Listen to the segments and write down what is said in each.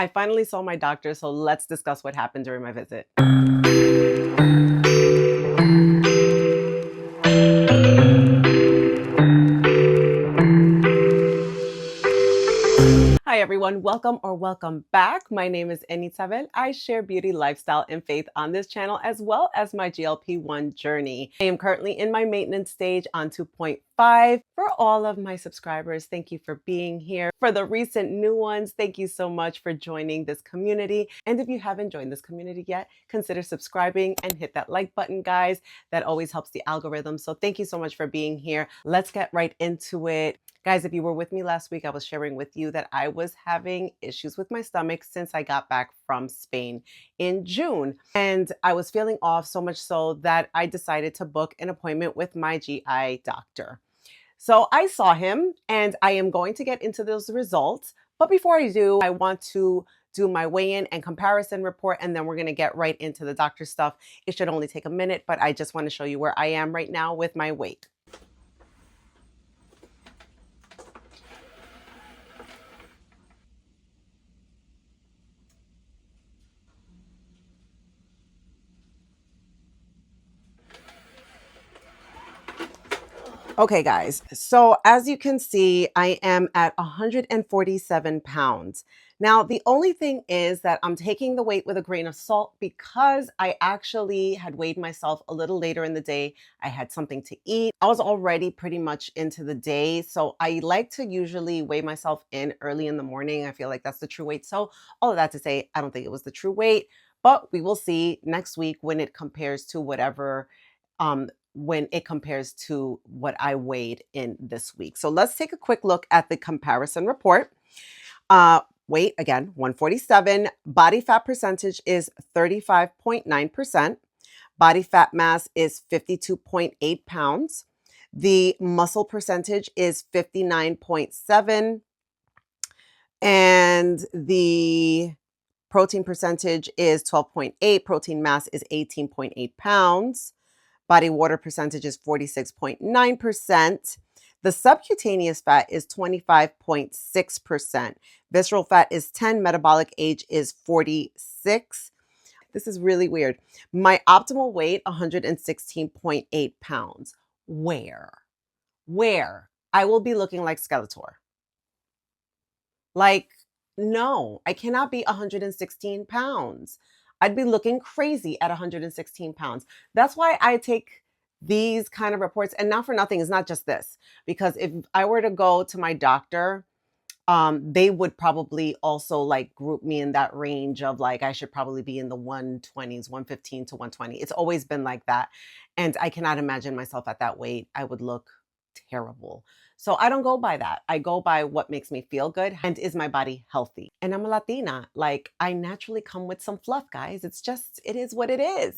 I finally saw my doctor, so let's discuss what happened during my visit. Hi everyone, welcome back. My name is Isabel. I share beauty, lifestyle, and faith on this channel, as well as my GLP-1 journey. I am currently in my maintenance stage on 2.5. For all of my subscribers, thank you for being here. For the recent new ones, thank you so much for joining this community. And if you haven't joined this community yet, consider subscribing and hit that like button, guys. That always helps the algorithm. So thank you so much for being here. Let's get right into it. Guys, if you were with me last week, I was sharing with you that I was having issues with my stomach since I got back from Spain in June. And I was feeling off so much so that I decided to book an appointment with my GI doctor. So I saw him and I am going to get into those results. But before I do, I want to do my weigh-in and comparison report, and then we're going to get right into the doctor stuff. It should only take a minute, but I just want to show you where I am right now with my weight. Okay, guys, so as you can see, I am at 147 pounds. Now, the only thing is that I'm taking the weight with a grain of salt because I actually had weighed myself a little later in the day. I had something to eat. I was already pretty much into the day. So I like to usually weigh myself in early in the morning. I feel like that's the true weight. So all of that to say, I don't think it was the true weight, but we will see next week when it compares to whatever when it compares to what I weighed in this week. So let's take a quick look at the comparison report. Weight, again, 147. Body fat percentage is 35.9%. Body fat mass is 52.8 pounds. The muscle percentage is 59.7. And the protein percentage is 12.8. Protein mass is 18.8 pounds. Body water percentage is 46.9%. The subcutaneous fat is 25.6%. Visceral fat is 10. Metabolic age is 46. This is really weird. My optimal weight, 116.8 pounds. Where? I will be looking like Skeletor. Like, no, I cannot be 116 pounds. I'd be looking crazy at 116 pounds. That's why I take these kind of reports, and not for nothing, it's not just this, because if I were to go to my doctor, they would probably also like group me in that range of like, I should probably be in the 120s, 115 to 120. It's always been like that. And I cannot imagine myself at that weight. I would look terrible. So I don't go by that. I go by what makes me feel good and is my body healthy. And I'm a Latina. Like I naturally come with some fluff, guys. It's just, it is what it is.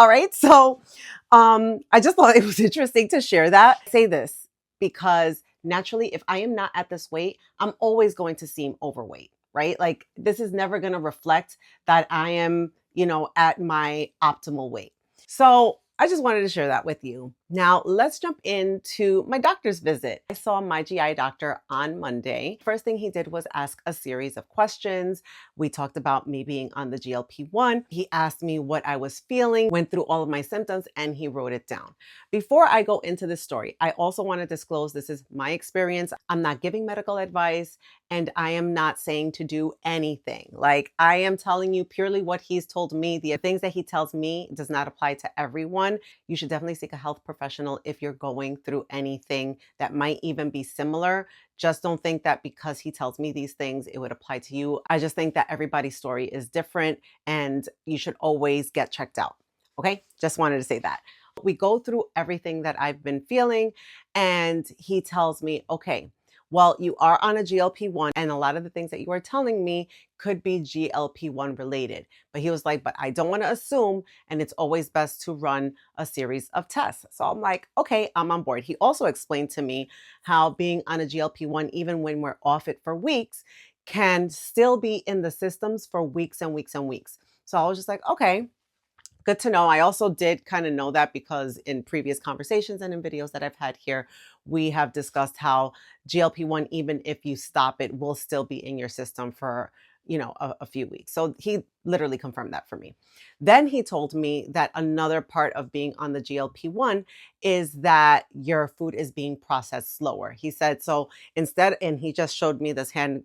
All right. So I just thought it was interesting to share that. I say this because naturally, if I am not at this weight, I'm always going to seem overweight, right? Like this is never going to reflect that I am, at my optimal weight. So I just wanted to share that with you. Now, let's jump into my doctor's visit. I saw my GI doctor on Monday. First thing he did was ask a series of questions. We talked about me being on the GLP-1. He asked me what I was feeling, went through all of my symptoms, and he wrote it down. Before I go into this story, I also want to disclose this is my experience. I'm not giving medical advice, and I am not saying to do anything. Like I am telling you purely what he's told me. The things that he tells me does not apply to everyone. You should definitely seek a health professional if you're going through anything that might even be similar. Just don't think that because he tells me these things, it would apply to you. I just think that everybody's story is different and you should always get checked out. Okay, just wanted to say that. We go through everything that I've been feeling and he tells me, okay, well, you are on a GLP-1 and a lot of the things that you are telling me could be GLP-1 related. But he was like, but I don't want to assume, and it's always best to run a series of tests. So I'm like, okay, I'm on board. He also explained to me how being on a GLP-1, even when we're off it for weeks, can still be in the systems for weeks and weeks and weeks. So I was just like, okay, good to know. I also did kind of know that because in previous conversations and in videos that I've had here, we have discussed how GLP-1, even if you stop it, will still be in your system for a few weeks. So he literally confirmed that for me. Then he told me that another part of being on the GLP-1 is that your food is being processed slower. He said, so instead, and he just showed me this hand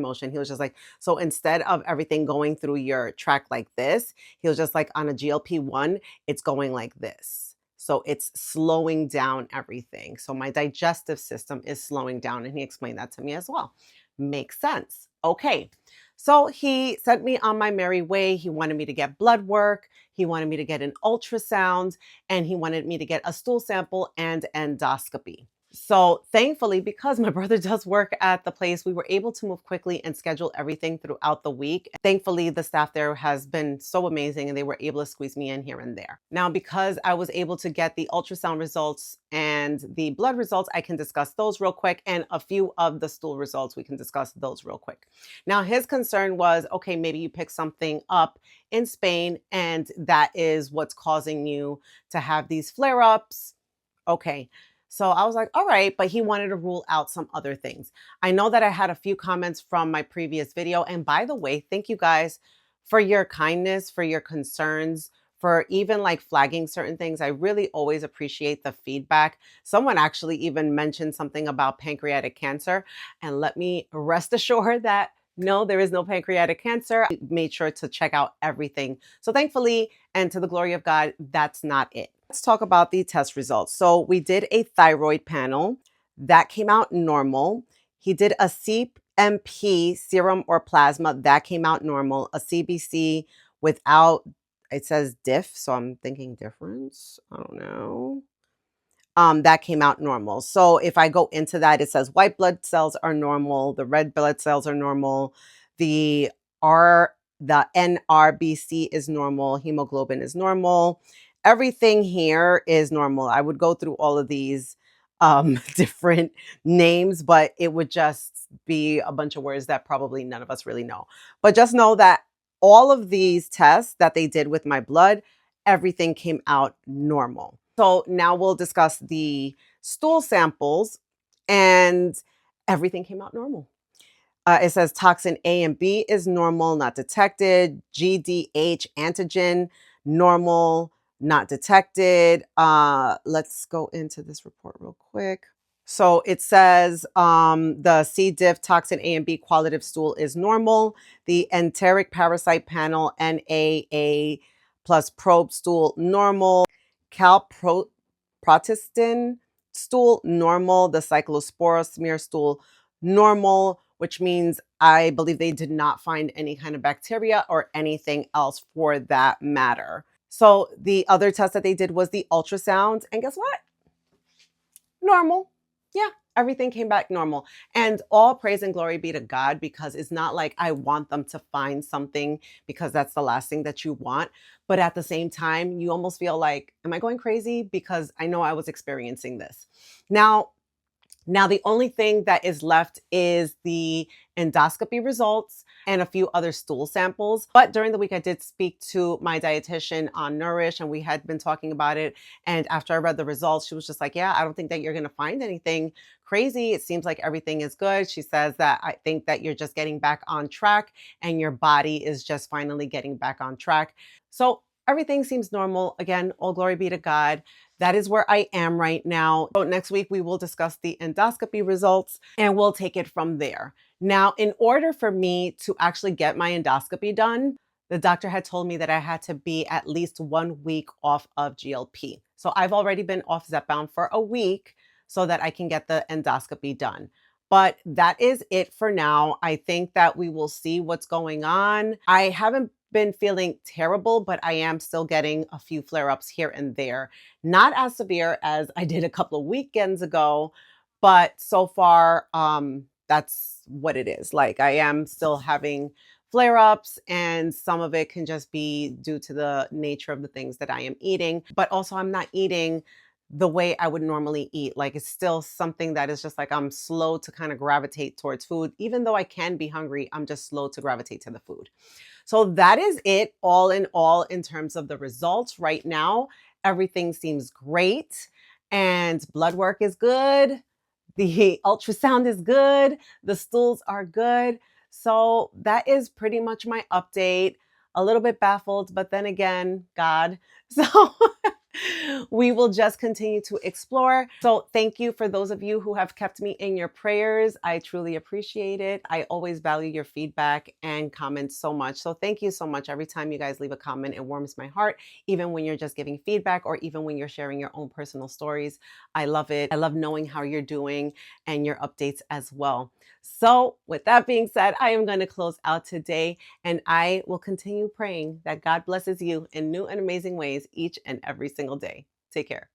motion. He was just like, so instead of everything going through your tract like this, he was just like, on a GLP-1, it's going like this. So it's slowing down everything. So my digestive system is slowing down. And he explained that to me as well. Makes sense. Okay. So he sent me on my merry way. He wanted me to get blood work. He wanted me to get an ultrasound, and he wanted me to get a stool sample and endoscopy. So thankfully, because my brother does work at the place, we were able to move quickly and schedule everything throughout the week. Thankfully, the staff there has been so amazing, and they were able to squeeze me in here and there. Now, because I was able to get the ultrasound results and the blood results, I can discuss those real quick, and a few of the stool results, we can discuss those real quick. Now, his concern was, okay, maybe you picked something up in Spain, and that is what's causing you to have these flare-ups. Okay. So I was like, all right, but he wanted to rule out some other things. I know that I had a few comments from my previous video. And by the way, thank you guys for your kindness, for your concerns, for even like flagging certain things. I really always appreciate the feedback. Someone actually even mentioned something about pancreatic cancer. And let me rest assured that no, there is no pancreatic cancer. I made sure to check out everything. So thankfully, and to the glory of God, that's not it. Let's talk about the test results. So we did a thyroid panel that came out normal. He did a CMP serum or plasma that came out normal. A CBC without, it says diff, so I'm thinking difference. I don't know. That came out normal. So if I go into that, it says white blood cells are normal, the red blood cells are normal, the the NRBC is normal, hemoglobin is normal. Everything here is normal. I would go through all of these different names, but it would just be a bunch of words that probably none of us really know. But just know that all of these tests that they did with my blood, everything came out normal. So now we'll discuss the stool samples, and everything came out normal. It says toxin A and B is normal, not detected. GDH antigen, normal, not detected. Let's go into this report real quick. So it says the C. diff toxin A and B qualitative stool is normal. The enteric parasite panel NAA plus probe stool normal. Calprotestin stool normal. The cyclospora smear stool normal, which means I believe they did not find any kind of bacteria or anything else for that matter. So the other test that they did was the ultrasound, and guess what? Normal. Yeah, everything came back normal. And all praise and glory be to God, because it's not like I want them to find something, because that's the last thing that you want. But at the same time, you almost feel like, am I going crazy? Because I know I was experiencing this. Now, the only thing that is left is the endoscopy results and a few other stool samples. But during the week, I did speak to my dietitian on Nourish, and we had been talking about it. And after I read the results, she was just like, yeah, I don't think that you're going to find anything crazy. It seems like everything is good. She says that I think that you're just getting back on track, and your body is just finally getting back on track. So everything seems normal. Again, all glory be to God. That is where I am right now. So next week, we will discuss the endoscopy results, and we'll take it from there. Now, in order for me to actually get my endoscopy done, the doctor had told me that I had to be at least 1 week off of GLP. So I've already been off Zepbound for a week so that I can get the endoscopy done. But that is it for now. I think that we will see what's going on. I haven't been feeling terrible, but I am still getting a few flare-ups here and there. Not as severe as I did a couple of weekends ago, but so far, that's what it is. Like, I am still having flare-ups, and some of it can just be due to the nature of the things that I am eating, but also I'm not eating the way I would normally eat. Like, it's still something that is just like, I'm slow to kind of gravitate towards food. Even though I can be hungry, I'm just slow to gravitate to the food. So that is it all in terms of the results right now. Everything seems great, and blood work is good. The ultrasound is good. The stools are good. So that is pretty much my update. A little bit baffled, but then again, God. So we will just continue to explore. So thank you for those of you who have kept me in your prayers. I truly appreciate it. I always value your feedback and comments so much. So thank you so much. Every time you guys leave a comment, it warms my heart, even when you're just giving feedback or even when you're sharing your own personal stories. I love it. I love knowing how you're doing and your updates as well. So with that being said, I am going to close out today, and I will continue praying that God blesses you in new and amazing ways each and every single day. Take care.